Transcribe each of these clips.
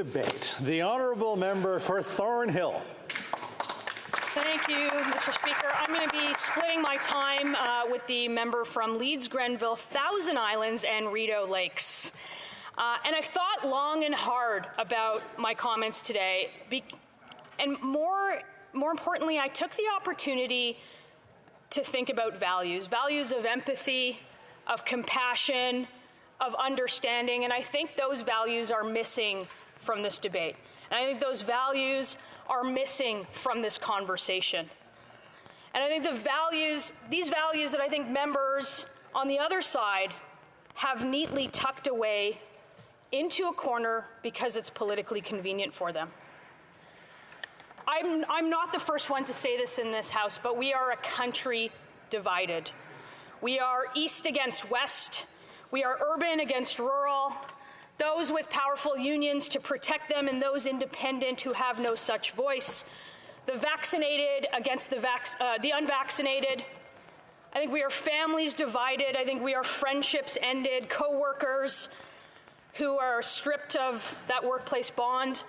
debate. The honourable member for Thornhill. Thank you, Mr. Speaker. I'm going to be splitting my time with the member from Leeds, Grenville, Thousand Islands, and Rideau Lakes. And I've thought long and hard about my comments today. And more importantly, I took the opportunity to think about values of empathy, of compassion, of understanding, and I think those values are missing from this debate. And I think those values are missing from this conversation. And I think these values that I think members on the other side have neatly tucked away into a corner because it's politically convenient for them. I'm not the first one to say this in this House, but we are a country divided. We are East against West. We are urban against rural. Those with powerful unions to protect them and those independent who have no such voice. The vaccinated against the unvaccinated. I think we are families divided. I think we are friendships ended, co-workers who are stripped of that workplace bond.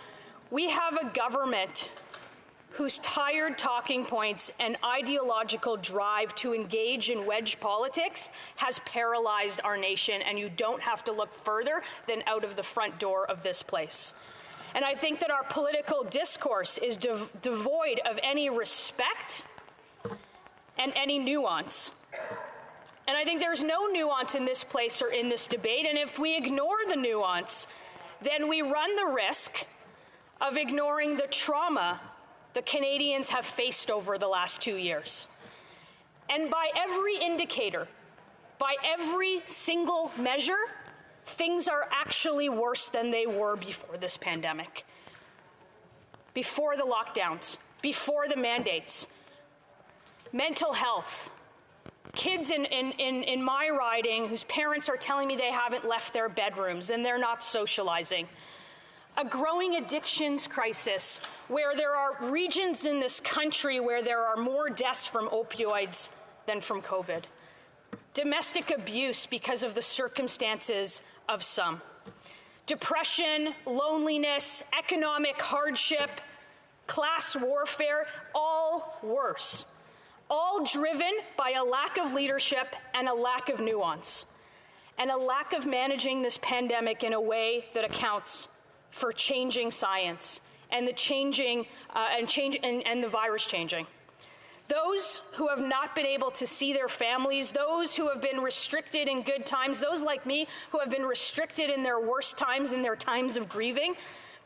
We have a government whose tired talking points and ideological drive to engage in wedge politics has paralyzed our nation, and you don't have to look further than out of the front door of this place. And I think that our political discourse is devoid of any respect and any nuance. And I think there's no nuance in this place or in this debate, and if we ignore the nuance, then we run the risk of ignoring the trauma the Canadians have faced over the last 2 years. And by every indicator, by every single measure, things are actually worse than they were before this pandemic, before the lockdowns, before the mandates. Mental health. Kids in my riding whose parents are telling me they haven't left their bedrooms and they're not socializing. A growing addictions crisis where there are regions in this country where there are more deaths from opioids than from COVID. Domestic abuse because of the circumstances of some. Depression, loneliness, economic hardship, class warfare, all worse. All driven by a lack of leadership and a lack of nuance, and a lack of managing this pandemic in a way that accounts for changing science and the virus changing. Those who have not been able to see their families, those who have been restricted in good times, those like me who have been restricted in their worst times, in their times of grieving,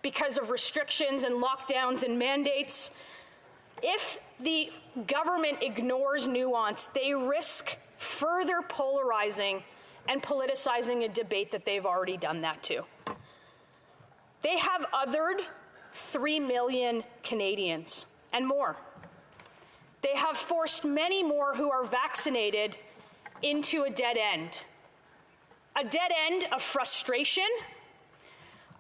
because of restrictions and lockdowns and mandates. If the government ignores nuance, they risk further polarizing and politicizing a debate that they've already done that to. They have othered 3 million Canadians and more. They have forced many more who are vaccinated into a dead end. A dead end of frustration,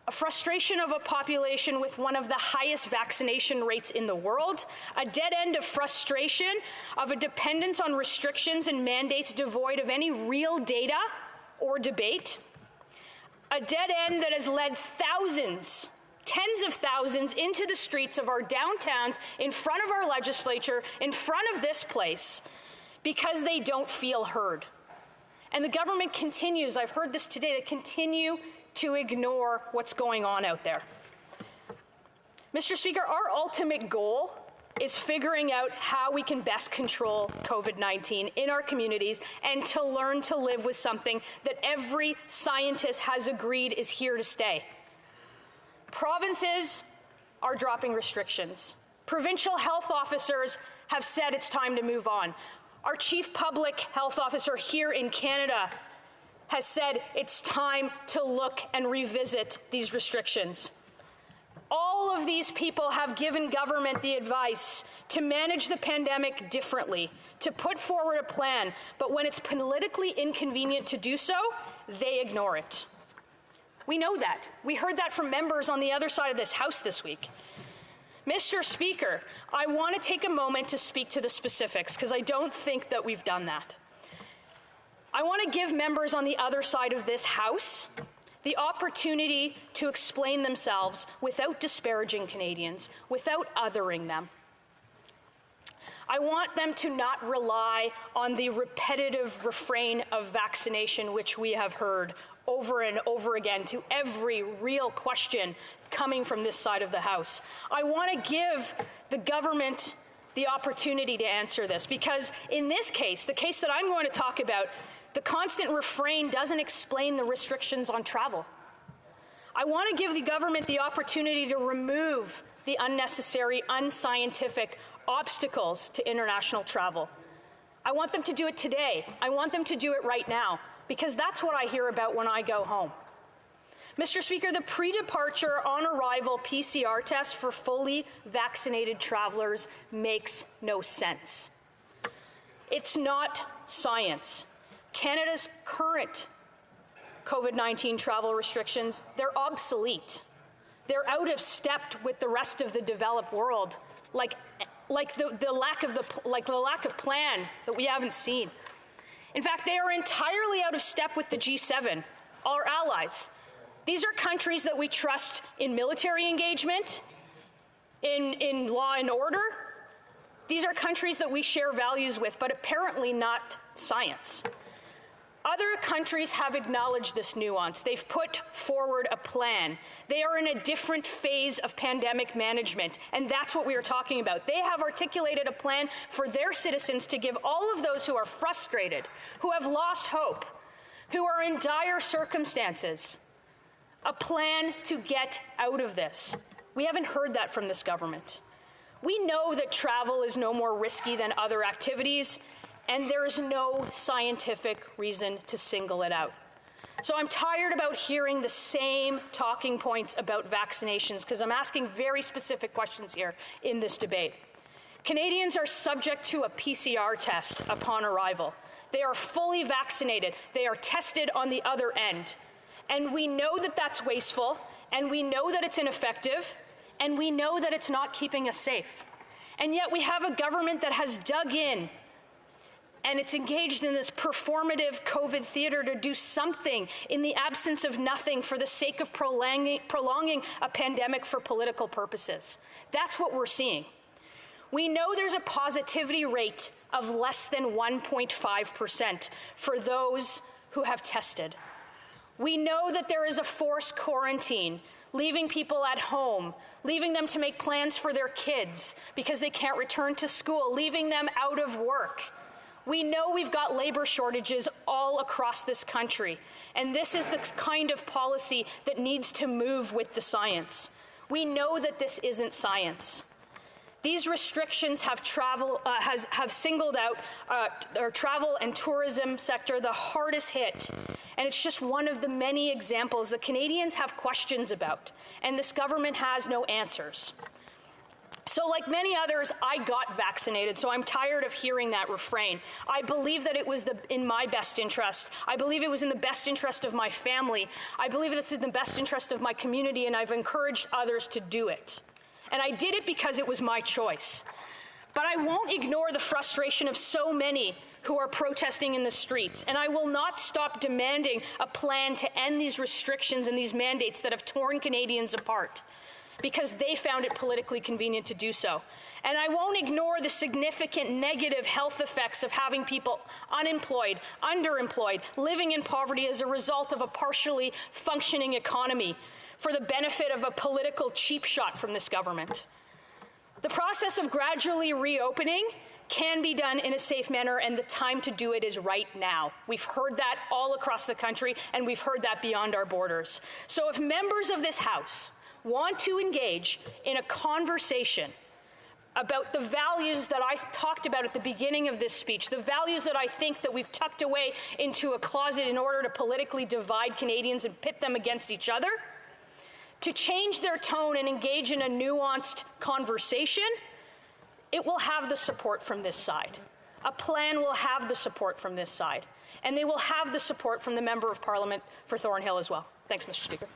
a frustration of a population with one of the highest vaccination rates in the world, a dead end of frustration of a dependence on restrictions and mandates devoid of any real data or debate, a dead end that has led thousands, tens of thousands into the streets of our downtowns, in front of our legislature, in front of this place, because they don't feel heard. And the government continues, I've heard this today, they continue to ignore what's going on out there. Mr. Speaker, our ultimate goal is figuring out how we can best control COVID-19 in our communities and to learn to live with something that every scientist has agreed is here to stay. Provinces are dropping restrictions. Provincial health officers have said it's time to move on. Our chief public health officer here in Canada has said it's time to look and revisit these restrictions. All of these people have given government the advice to manage the pandemic differently, to put forward a plan, but when it's politically inconvenient to do so, they ignore it. We know that. We heard that from members on the other side of this House this week. Mr. Speaker, I want to take a moment to speak to the specifics, because I don't think that we've done that. I want to give members on the other side of this House the opportunity to explain themselves without disparaging Canadians, without othering them. I want them to not rely on the repetitive refrain of vaccination, which we have heard over and over again to every real question coming from this side of the House. I want to give the government the opportunity to answer this, because in this case, the case that I'm going to talk about, the constant refrain doesn't explain the restrictions on travel. I want to give the government the opportunity to remove the unnecessary, unscientific obstacles to international travel. I want them to do it today. I want them to do it right now, because that's what I hear about when I go home. Mr. Speaker, the pre-departure on-arrival PCR test for fully vaccinated travelers makes no sense. It's not science. Canada's current COVID-19 travel restrictions, they're obsolete. They're out of step with the rest of the developed world, like the lack of plan that we haven't seen. In fact, they are entirely out of step with the G7, our allies. These are countries that we trust in military engagement, in law and order. These are countries that we share values with, but apparently not science. Other countries have acknowledged this nuance. They've put forward a plan. They are in a different phase of pandemic management, and that's what we are talking about. They have articulated a plan for their citizens to give all of those who are frustrated, who have lost hope, who are in dire circumstances, a plan to get out of this. We haven't heard that from this government. We know that travel is no more risky than other activities, and there is no scientific reason to single it out. So I'm tired about hearing the same talking points about vaccinations, because I'm asking very specific questions here in this debate. Canadians are subject to a PCR test upon arrival. They are fully vaccinated. They are tested on the other end. And we know that that's wasteful, and we know that it's ineffective, and we know that it's not keeping us safe. And yet we have a government that has dug in, and it's engaged in this performative COVID theater to do something in the absence of nothing for the sake of prolonging a pandemic for political purposes. That's what we're seeing. We know there's a positivity rate of less than 1.5% for those who have tested. We know that there is a forced quarantine, leaving people at home, leaving them to make plans for their kids because they can't return to school, leaving them out of work. We know we've got labor shortages all across this country, and this is the kind of policy that needs to move with the science. We know that this isn't science. These restrictions have singled out our travel and tourism sector the hardest hit, and it's just one of the many examples that Canadians have questions about, and this government has no answers. So like many others, I got vaccinated, so I'm tired of hearing that refrain. I believe that it was in my best interest. I believe it was in the best interest of my family. I believe it's in the best interest of my community, and I've encouraged others to do it. And I did it because it was my choice. But I won't ignore the frustration of so many who are protesting in the streets, and I will not stop demanding a plan to end these restrictions and these mandates that have torn Canadians apart, because they found it politically convenient to do so. And I won't ignore the significant negative health effects of having people unemployed, underemployed, living in poverty as a result of a partially functioning economy for the benefit of a political cheap shot from this government. The process of gradually reopening can be done in a safe manner, and the time to do it is right now. We've heard that all across the country, and we've heard that beyond our borders. So if members of this House want to engage in a conversation about the values that I talked about at the beginning of this speech, the values that I think that we've tucked away into a closet in order to politically divide Canadians and pit them against each other, to change their tone and engage in a nuanced conversation, it will have the support from this side. A plan will have the support from this side. And they will have the support from the Member of Parliament for Thornhill as well. Thanks, Mr. Speaker.